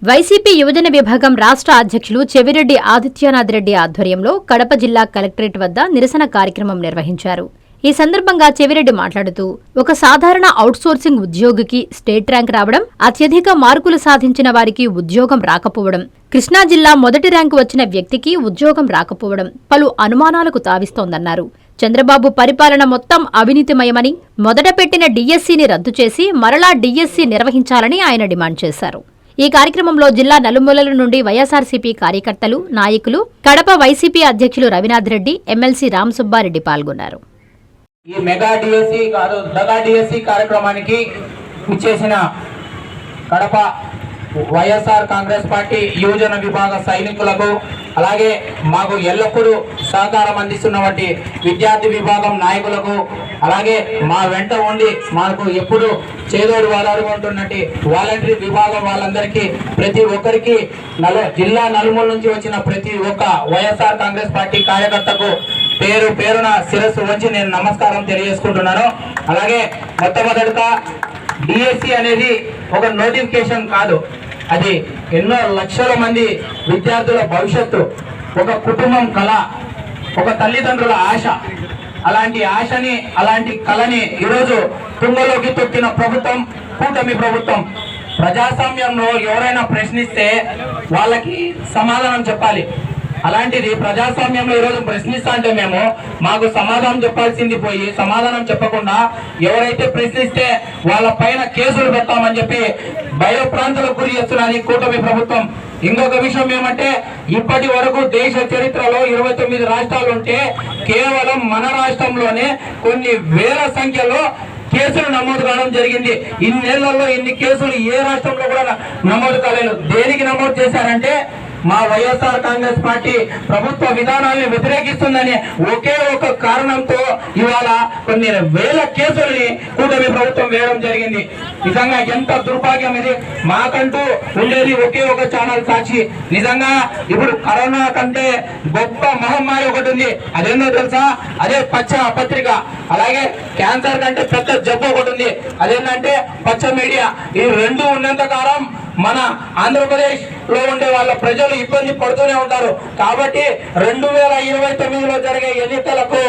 YCP యువజన విభాగం రాష్ట్ర అధ్యక్షులు చెవిరెడ్డి ఆదిత్యనాథ్ రెడ్డి ఆధ్వర్యంలో కడప జిల్లా కలెక్టరేట్ వద్ద నిరసన కార్యక్రమం నిర్వహించారు. ఈ సందర్భంగా చెవిరెడ్డి మాట్లాడుతూ, ఒక సాధారణ ఔట్సోర్సింగ్ ఉద్యోగికి స్టేట్ ర్యాంక్ రావడం, అత్యధిక మార్కులు సాధించిన వారికి ఉద్యోగం రాకపోవడం, కృష్ణా జిల్లా మొదటి ర్యాంకు వచ్చిన వ్యక్తికి ఉద్యోగం రాకపోవడం పలు అనుమానాలకు తావిస్తోందన్నారు. చంద్రబాబు పరిపాలన మొత్తం అవినీతిమయమని, మొదట పెట్టిన డీఎస్సీని రద్దు చేసి మరలా డీఎస్సీ నిర్వహించాలని ఆయన డిమాండ్ చేశారు. ఈ కార్యక్రమంలో జిల్లా నలుమూలల నుండి వైఎస్ఆర్సీపీ కార్యకర్తలు, నాయకులు, కడప వైసీపీ అధ్యక్షులు రవినాథ్ రెడ్డి, ఎమ్మెల్సీ రాంసుబ్బారెడ్డి పాల్గొన్నారు. ఈ మెగా డిఎస్సీ కాదు దగా డిఎస్సీ కార్యక్రమానికి ఇచ్చేసిన కడప వైఎస్ఆర్ కాంగ్రెస్ పార్టీ యువజన విభాగ సైనికులకు, అలాగే మాకు ఎల్లప్పుడూ సహకారం అందిస్తున్నటువంటి విద్యార్థి విభాగం నాయకులకు, అలాగే మా వెంట ఉండి మాకు ఎప్పుడు చేదోడు వాదాడుకుంటున్నట్టు వాలంటరీ విభాగం వాళ్ళందరికీ, ప్రతి ఒక్కరికి జిల్లా నలుమూల నుంచి వచ్చిన ప్రతి ఒక్క వైఎస్ఆర్ కాంగ్రెస్ పార్టీ కార్యకర్తకు పేరు పేరున శిరస్సు వంచి నేను నమస్కారం తెలియజేసుకుంటున్నాను. అలాగే మొట్టమొదటిగా డిఎస్సి అనేది ఒక నోటిఫికేషన్ కాదు, అది ఎన్నో లక్షల మంది విద్యార్థుల భవిష్యత్తు, ఒక కుటుంబం కళ, ఒక తల్లిదండ్రుల ఆశ. అలాంటి ఆశని, అలాంటి కళని ఈరోజు తుంగలోకి తొక్కిన ప్రభుత్వం కూటమి ప్రభుత్వం. ప్రజాస్వామ్యంలో ఎవరైనా ప్రశ్నిస్తే వాళ్ళకి సమాధానం చెప్పాలి. అలాంటిది ప్రజాస్వామ్యంలో ఈరోజు ప్రశ్నిస్తా అంటే మేము మాకు సమాధానం చెప్పాల్సింది పోయి సమాధానం చెప్పకుండా ఎవరైతే ప్రశ్నిస్తే వాళ్ళ పైన కేసులు పెడతామని చెప్పి భయప్రాంతాలకు గురి చేస్తున్నది కూటమి ప్రభుత్వం. ఇంకొక విషయం ఏమంటే, ఇప్పటి వరకు దేశ చరిత్రలో 29 రాష్ట్రాలు ఉంటే కేవలం మన రాష్ట్రంలోనే కొన్ని వేల సంఖ్యలో కేసులు నమోదు కావడం జరిగింది. ఇన్నేళ్లలో ఇన్ని కేసులు ఏ రాష్ట్రంలో కూడా నమోదు కాలేదు. దేనికి నమోదు చేశారంటే, మా వైఎస్ఆర్ కాంగ్రెస్ పార్టీ ప్రభుత్వ విధానాలను వ్యతిరేకిస్తుందని ఒకే ఒక కారణంతో ఇవాళ కొన్ని వేల కేసుల్ని కూటమి ప్రభుత్వం వేయడం జరిగింది. నిజంగా ఎంత దుర్భాగ్యం ఇది. మాకంటూ ఉండేది ఒకే ఒక ఛానల్ సాక్షి. నిజంగా ఇప్పుడు కరోనా కంటే గొప్ప మహమ్మారి ఒకటి ఉంది, అదేందో తెలుసా? అదే పచ్చ పత్రిక. అలాగే క్యాన్సర్ కంటే పెద్ద జబ్బు ఒకటి ఉంది, అదేంటంటే పచ్చ మీడియా. ఈ రెండు ఉన్నంత కాలం మన ఆంధ్రప్రదేశ్ లో ఉండే వాళ్ళ ప్రజలు ఇబ్బంది పడుతూనే ఉంటారు. కాబట్టి 2029లో జరిగే ఎన్నికలకు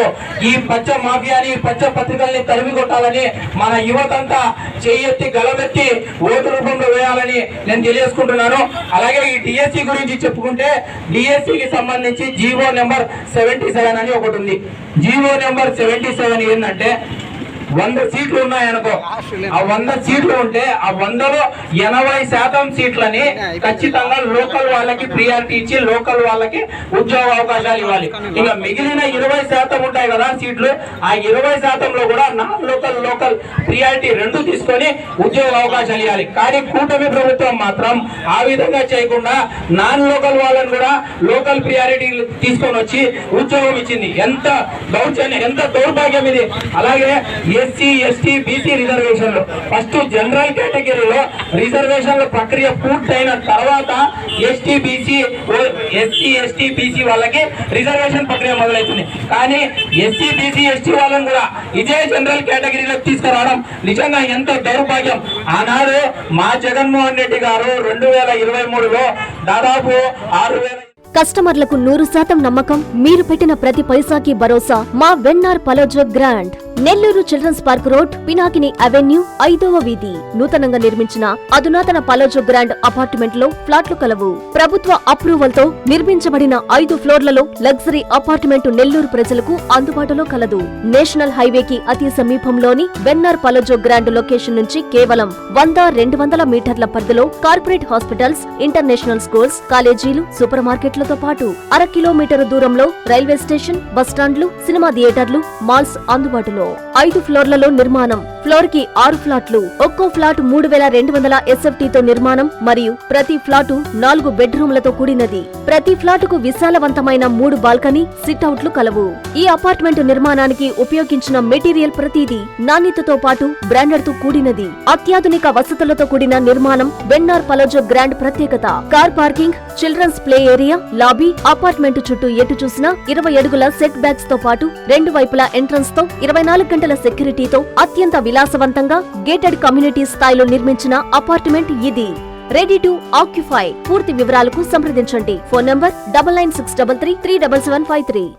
ఈ పచ్చ మాఫియాని, పచ్చ పత్రికల్ని తరిమి కొట్టాలని మన యువతంతా చెయ్యెత్తి గలమెత్తి ఓటు రూపంలో వేయాలని నేను తెలియజేసుకుంటున్నాను. అలాగే ఈ డిఎస్సి గురించి చెప్పుకుంటే, డిఎస్సికి సంబంధించి జీవో నెంబర్ 77 అని ఒకటి ఉంది. జీవో నెంబర్ 77 ఏంటంటే, 100 సీట్లు ఉన్నాయనుకో, ఆ 100 సీట్లు ఉంటే ఆ 100లో 80% సీట్లని ఖచ్చితంగా లోకల్ వాళ్ళకి ప్రియారిటీ ఇచ్చి లోకల్ వాళ్ళకి ఉద్యోగ అవకాశాలు ఇవ్వాలి. ఇక మిగిలిన 20% ఉంటాయి కదా సీట్లు, ఆ 20%లో కూడా నాన్ లోకల్ ప్రియారిటీ రెండు తీసుకొని ఉద్యోగ అవకాశాలు ఇవ్వాలి. కానీ కూటమి ప్రభుత్వం మాత్రం ఆ విధంగా చేయకుండా నాన్ లోకల్ వాళ్ళని కూడా లోకల్ ప్రియారిటీ తీసుకొని వచ్చి ఉద్యోగం ఇచ్చింది. ఎంత దౌర్జన్యం, ఎంత దౌర్భాగ్యం ఇది. అలాగే ఎస్సీ, ఎస్టీ, బీసీ రిజర్వేషన్లు, ఫస్ట్ జనరల్ కేటగిరీలో రిజర్వేషన్ల ప్రక్రియ పూర్తయిన తర్వాత ఎస్సీ, ఎస్టీ, బీసీ వాళ్ళకి రిజర్వేషన్ ప్రక్రియ మొదలవుతుంది. కానీ ఎస్సీ, బీసీ, ఎస్టీ వాళ్ళని కూడా ఇదే జనరల్ కేటగిరీలోకి తీసుకురావడం నిజంగా ఎంత దౌర్భాగ్యం. ఆనాడు మా జగన్మోహన్ రెడ్డి గారు 2023లో దాదాపు 6,000 కస్టమర్లకు 100% నమ్మకం, మీరు పెట్టిన ప్రతి పైసాకి భరోసా. మా వెన్నార్ Palazzo grand, Nellore children's park road, Pinakini avenue, 5వ వీధి. నూతనంగా నిర్మించిన అధునాతన పలోజో గ్రాండ్ అపార్ట్మెంట్ లో ఫ్లాట్లు కలవు. ప్రభుత్వ అప్రూవల్ తో నిర్మించబడిన 5 ఫ్లోర్లలో లగ్జరీ అపార్ట్మెంట్ నెల్లూరు ప్రజలకు అందుబాటులో కలదు. నేషనల్ హైవేకి అతి సమీపంలోని వెన్నార్ పలోజో గ్రాండ్ లొకేషన్ నుంచి కేవలం 100-200 మీటర్ల పరిధిలో కార్పొరేట్ హాస్పిటల్స్, ఇంటర్నేషనల్ స్కూల్స్, కాలేజీలు, సూపర్ మార్కెట్లతో పాటు 1/2 కిలోమీటర్ దూరంలో రైల్వే స్టేషన్, బస్టాండ్లు, సినిమా థియేటర్లు, మాల్స్ అందుబాటులో. 5 ఫ్లోర్లలో నిర్మాణం. ఫ్లోర్ కి 6 ఫ్లాట్లు. ఒక్కో ఫ్లాట్ 3,200 SFT తో నిర్మాణం మరియు ప్రతి ఫ్లాటు 4 బెడ్రూమ్లతో కూడినది. ప్రతి ఫ్లాటుకు విశాలవంతమైన 3 బాల్కనీ, సిట్అవుట్లు కలవు. ఈ అపార్ట్మెంట్ నిర్మాణానికి ఉపయోగించిన మెటీరియల్ ప్రతిదీ నాణ్యతతో పాటు బ్రాండెడ్ తో కూడినది. అత్యాధునిక వసతులతో కూడిన నిర్మాణం వెన్నార్ పలోజో గ్రాండ్ ప్రత్యేకత. Car parking, children's play area, lobby, apartment చుట్టూ ఎటు చూసినా 20 అడుగుల సెట్ బ్యాక్స్ తో పాటు 2 వైపులా ఎంట్రన్స్ తో 24 గంటల సెక్యూరిటీతో అత్యంత విలాసవంతంగా గేటెడ్ కమ్యూనిటీ స్థాయిలో నిర్మించిన అపార్ట్మెంట్ ఇది. Ready to occupy. పూర్తి వివరాలకు సంప్రదించండి. Phone number 9963337753.